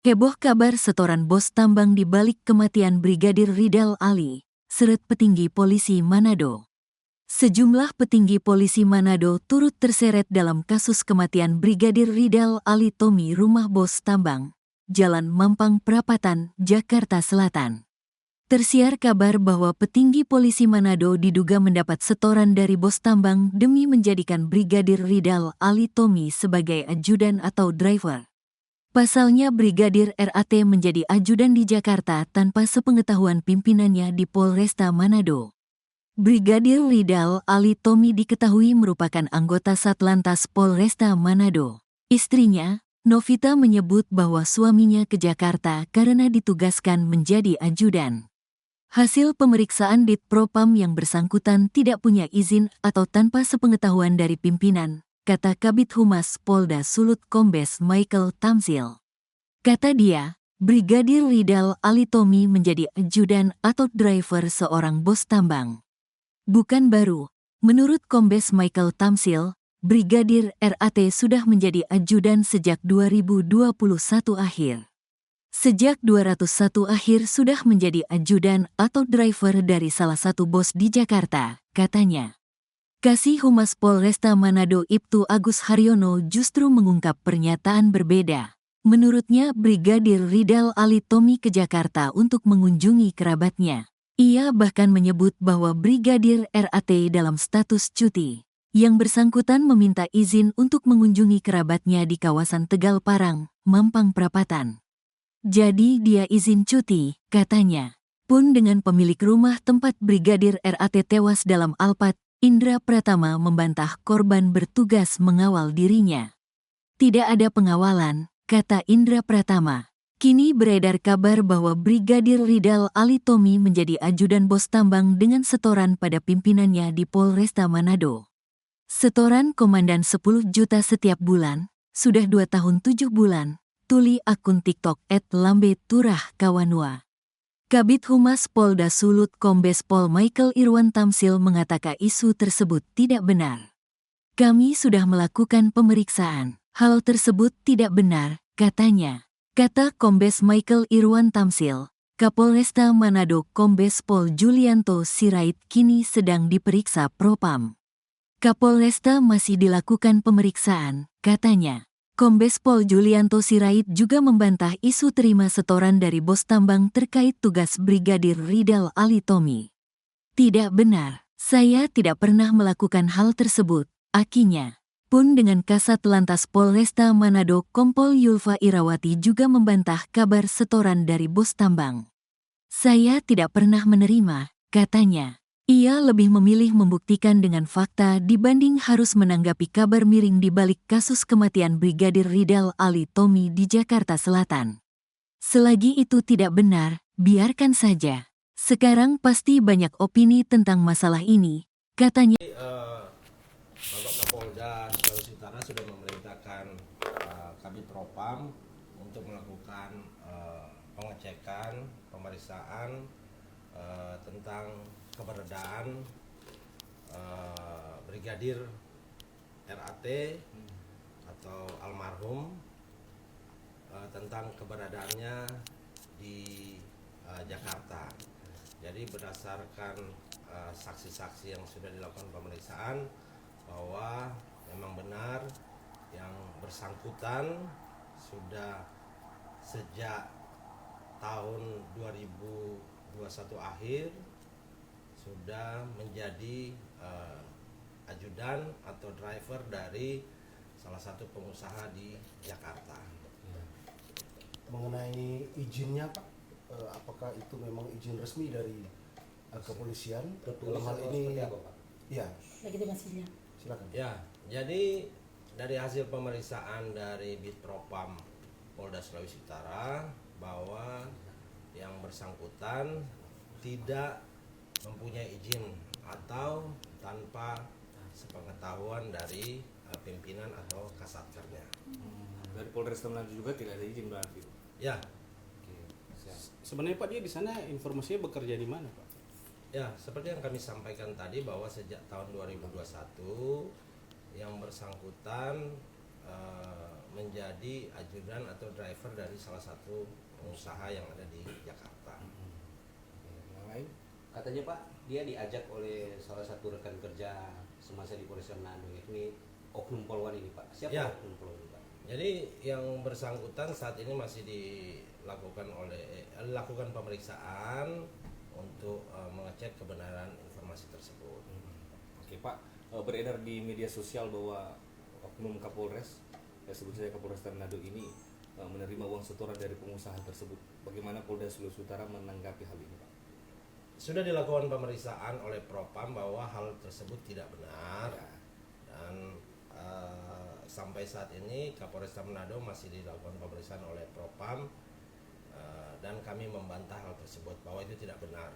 Heboh kabar setoran bos tambang di balik kematian Brigadir Ridal Ali, seret petinggi polisi Manado. Sejumlah petinggi polisi Manado turut terseret dalam kasus kematian Brigadir Ridal Ali Tommy rumah bos tambang, Jalan Mampang Perapatan, Jakarta Selatan. Tersiar kabar bahwa petinggi polisi Manado diduga mendapat setoran dari bos tambang demi menjadikan Brigadir Ridal Ali Tommy sebagai ajudan atau driver. Pasalnya Brigadir RAT menjadi ajudan di Jakarta tanpa sepengetahuan pimpinannya di Polresta Manado. Brigadir Ridal Ali Tommy diketahui merupakan anggota Satlantas Polresta Manado. Istrinya, Novita menyebut bahwa suaminya ke Jakarta karena ditugaskan menjadi ajudan. Hasil pemeriksaan Ditpropam yang bersangkutan tidak punya izin atau tanpa sepengetahuan dari pimpinan, kata Kabid Humas Polda Sulut Kombes Michael Tamzil. Kata dia, Brigadir Ridal Ali Tommy menjadi ajudan atau driver seorang bos tambang. Bukan baru, menurut Kombes Michael Tamzil, Brigadir RAT sudah menjadi ajudan sejak 2021 akhir. Sejak 201 akhir sudah menjadi ajudan atau driver dari salah satu bos di Jakarta, katanya. Kasih Humas Polresta Manado Ibtu Agus Haryono justru mengungkap pernyataan berbeda. Menurutnya Brigadir Ridal Ali Tommy ke Jakarta untuk mengunjungi kerabatnya. Ia bahkan menyebut bahwa Brigadir RAT dalam status cuti. Yang bersangkutan meminta izin untuk mengunjungi kerabatnya di kawasan Tegal Parang, Mampang Perapatan. Jadi dia izin cuti, katanya. Pun dengan pemilik rumah tempat Brigadir RAT tewas dalam Alpat, Indra Pratama membantah korban bertugas mengawal dirinya. Tidak ada pengawalan, kata Indra Pratama. Kini beredar kabar bahwa Brigadir Ridal Ali Tommy menjadi ajudan bos tambang dengan setoran pada pimpinannya di Polresta Manado. Setoran komandan 10 juta setiap bulan, sudah 2 tahun 7 bulan, tuli akun TikTok @lambe_turah_kawanua. Kabid Humas Polda Sulut Kombes Pol Michael Irwan Tamzil mengatakan isu tersebut tidak benar. Kami sudah melakukan pemeriksaan. Hal tersebut tidak benar, katanya. Kata Kombes Michael Irwan Tamzil, Kapolresta Manado Kombes Pol Julianto Sirait kini sedang diperiksa Propam. Kapolresta masih dilakukan pemeriksaan, katanya. Kombes Pol Julianto Sirait juga membantah isu terima setoran dari bos tambang terkait tugas Brigadir Ridal Ali Tommy. Tidak benar, saya tidak pernah melakukan hal tersebut, akinya. Pun dengan Kasat Lantas Polresta Manado Kompol Yulfa Irawati juga membantah kabar setoran dari bos tambang. Saya tidak pernah menerima, katanya. Ia lebih memilih membuktikan dengan fakta dibanding harus menanggapi kabar miring di balik kasus kematian Brigadir Ridal Ali Tommy di Jakarta Selatan. Selagi itu tidak benar, biarkan saja. Sekarang pasti banyak opini tentang masalah ini, katanya. Bapak Kapolda Sulawesi Utara sudah memerintahkan Kabid Propam untuk melakukan pengecekan, pemeriksaan tentang keberadaan Brigadir RAT atau almarhum, tentang keberadaannya di Jakarta. Jadi berdasarkan saksi-saksi yang sudah dilakukan pemeriksaan bahwa memang benar yang bersangkutan sudah sejak tahun 2021 akhir sudah menjadi ajudan atau driver dari salah satu pengusaha di Jakarta. Mengenai izinnya Pak, apakah itu memang izin resmi dari kepolisian dalam hal ini? Apa, Pak? Ya, Legitimasinya. silakan. Ya, jadi dari hasil pemeriksaan dari Ditpropam Polda Sulawesi Utara bahwa yang bersangkutan tidak mempunyai izin atau tanpa sepengetahuan dari pimpinan atau kasatkernya. Dari Polresta Manado juga tidak ada izin berarti. Ya, Sebenarnya Pak, dia di sana informasinya bekerja di mana Pak? ya seperti yang kami sampaikan tadi bahwa sejak tahun 2021 yang bersangkutan menjadi ajudan atau driver dari salah satu pengusaha yang ada di Jakarta. Yang lain? Katanya Pak, dia diajak oleh salah satu rekan kerja semasa di Polres Manado, yakni Oknum Polwan ini Pak. Siapa Ya. Oknum Polwan ini Pak? Jadi yang bersangkutan saat ini masih dilakukan pemeriksaan untuk mengecek kebenaran informasi tersebut. Oke Pak, beredar di media sosial bahwa oknum Kapolres, ya sebut saja Kapolres Manado ini menerima uang setoran dari pengusaha tersebut. Bagaimana Polda Sulawesi Utara menanggapi hal ini Pak? Sudah dilakukan pemeriksaan oleh Propam bahwa hal tersebut tidak benar, Ya. dan sampai saat ini Kapolres Manado masih dilakukan pemeriksaan oleh Propam, dan kami membantah hal tersebut bahwa itu tidak benar.